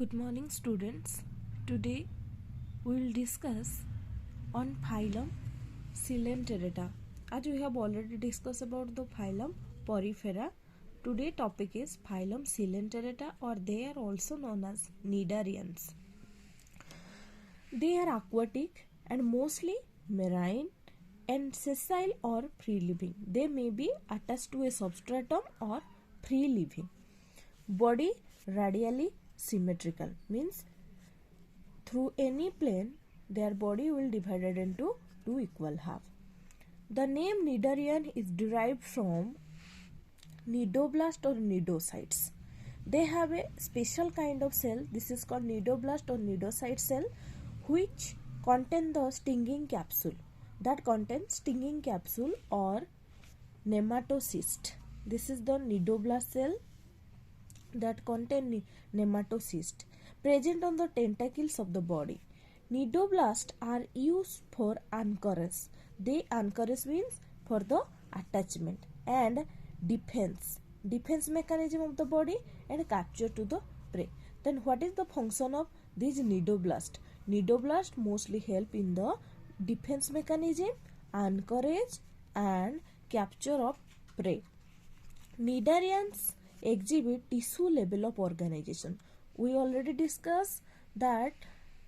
Good morning students. Today we will discuss on phylum Coelenterata. As we have already discussed about the phylum Porifera, today topic is phylum Coelenterata, or they are also known as cnidarians. They are aquatic and mostly marine and sessile or free living. They may be attached to a substratum or free living. Body radially symmetrical, means through any plane their body will divided into two equal half. The name cnidarian is derived from cnidoblast or cnidocytes. They have a special kind of cell, this is called cnidoblast or cnidocyte cell, which contain the stinging capsule, that contains stinging capsule or nematocyst. This is the cnidoblast cell that contain nematocyst present on the tentacles of the body. Cnidoblasts are used for anchorage. They anchorage means for the attachment and defense mechanism of the body and capture to the prey. Then what is the function of these cnidoblasts? Cnidoblasts mostly help in the defense mechanism, anchorage and capture of prey. Cnidarians exhibit tissue level of organization. We already discussed that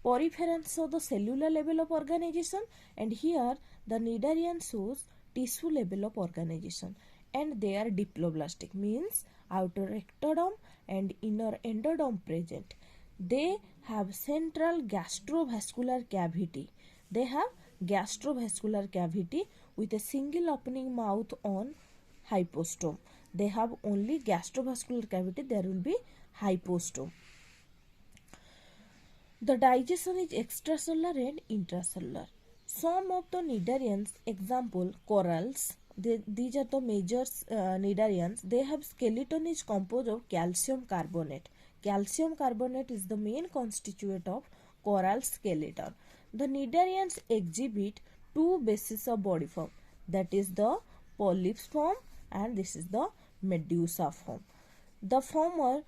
poriferans show the cellular level of organization, and here the cnidarian shows tissue level of organization, and they are diploblastic, means outer ectoderm and inner endoderm present. They have central gastrovascular cavity. They have gastrovascular cavity with a single opening mouth on hypostome. They have only gastrovascular cavity, there will be hypostome. The digestion is extracellular and intracellular. Some of the cnidarians, example corals, these are the major cnidarians. They have skeleton is composed of calcium carbonate. Calcium carbonate is the main constituent of coral skeleton. The cnidarians exhibit two bases of body form, that is the polyps form and this is the medusa form. The former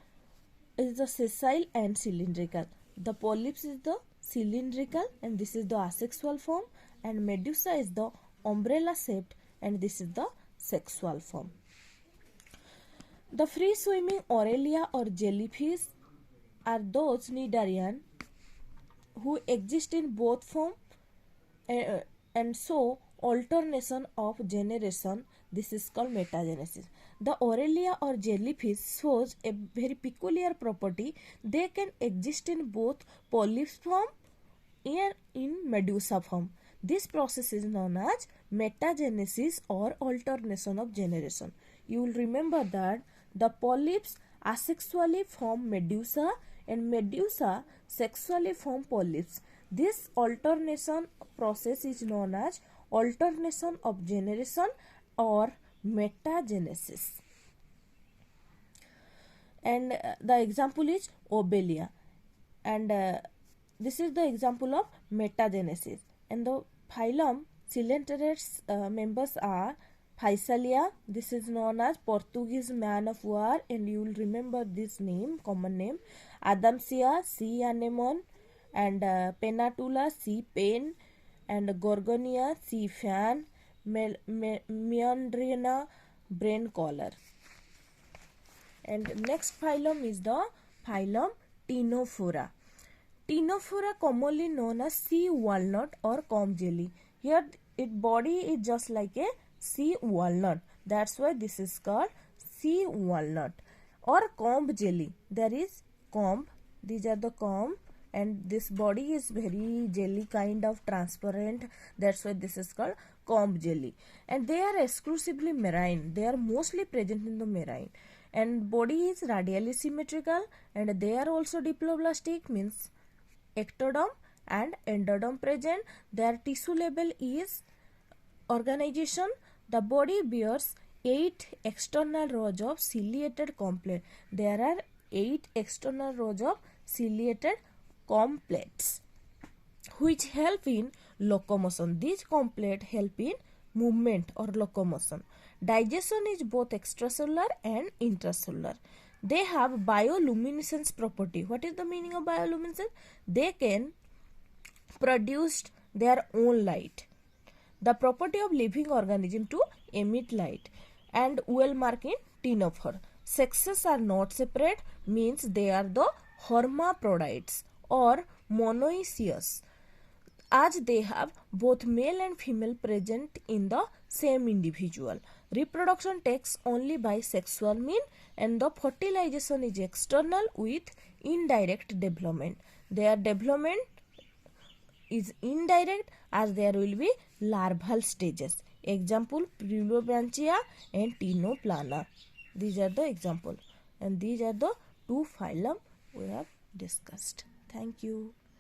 is the sessile and cylindrical. The polyps is the cylindrical and this is the asexual form, and medusa is the umbrella shaped and this is the sexual form. The free swimming Aurelia or jellyfish are those cnidarian who exist in both form and so alternation of generation. This is called metagenesis. The Aurelia or jellyfish shows a very peculiar property. They can exist in both polyps form and in medusa form. This process is known as metagenesis or alternation of generation. You will remember that the polyps asexually form medusa and medusa sexually form polyps. This alternation process is known as alternation of generation or metagenesis. And the example is Obelia, and this is the example of metagenesis. And the phylum Coelenterata's members are Physalia, this is known as Portuguese man of war, and you will remember this name, common name. Adamsia, sea anemone, and Penatula, sea pen, and Gorgonia, sea fan, Meandrina, brain collar. And next phylum is the phylum Ctenophora. Ctenophora commonly known as sea walnut or comb jelly. Here its body is just like a sea walnut. That's why this is called sea walnut or comb jelly. There is comb, these are the comb, and this body is very jelly kind of transparent. That's why this is called comb jelly. And they are exclusively marine. They are mostly present in the marine. And body is radially symmetrical, and they are also diploblastic, means ectoderm and endoderm present. Their tissue level is organization. The body bears 8 external rows of ciliated comb. There are 8 external rows of ciliated comb plates which help in locomotion. These comb plates help in movement or locomotion. Digestion is both extracellular and intracellular. they have bioluminescence property. What is the meaning of bioluminescence? They can produce their own light. The property of living organism to emit light, and well marked in Ctenophora. Sexes are not separate, means they are the hermaphrodites or monoecious, as they have both male and female present in the same individual. Reproduction takes only by sexual means, and the fertilization is external with indirect development. Their development is indirect, as there will be larval stages. Example, Prelobranchia and Ctenoplana. These are the example, and these are the two phylum we have discussed. Thank you.